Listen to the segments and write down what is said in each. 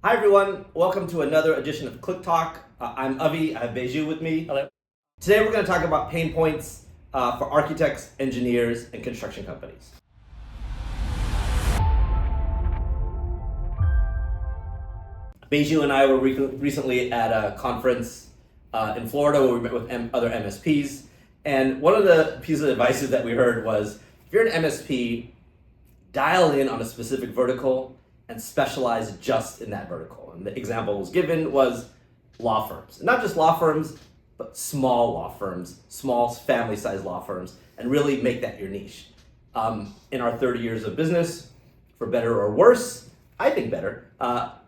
Hi everyone, welcome to another edition of Click Talk. I'm Avi, I have Baiju with me. Hello. Today we're going to talk about pain points for architects, engineers, and construction companies. Baiju and I were recently at a conference in Florida where we met with other MSPs. And one of the pieces of advice that we heard was, if you're an MSP, dial in on a specific vertical and specialize just in that vertical. And the example was given was law firms. And not just law firms, but small law firms, small family-sized law firms, and really make that your niche. In our 30 years of business, for better or worse, I think better,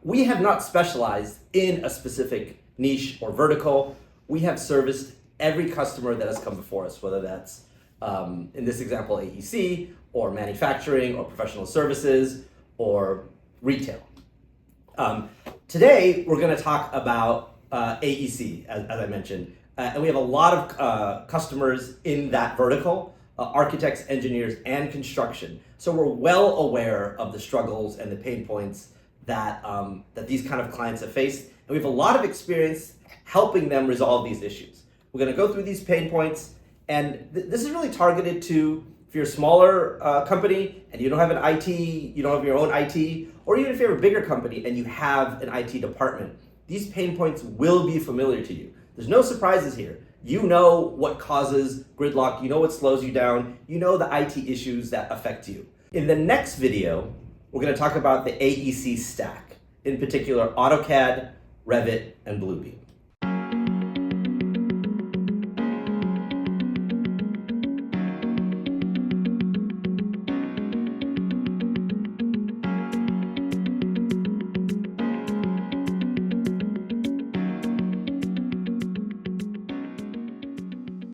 we have not specialized in a specific niche or vertical. We have serviced every customer that has come before us, whether that's, in this example, AEC, or manufacturing, or professional services, or retail. Today, we're going to talk about AEC, as I mentioned, and we have a lot of customers in that vertical, architects, engineers, and construction. So we're well aware of the struggles and the pain points that these kind of clients have faced, and we have a lot of experience helping them resolve these issues. We're going to go through these pain points, and this is really targeted to, if you're a smaller company and you don't have an IT, you don't have your own IT, or even if you're a bigger company and you have an IT department, these pain points will be familiar to you. There's no surprises here. You know what causes gridlock, you know what slows you down, you know the IT issues that affect you. In the next video, we're going to talk about the AEC stack, in particular AutoCAD, Revit, and Bluebeam.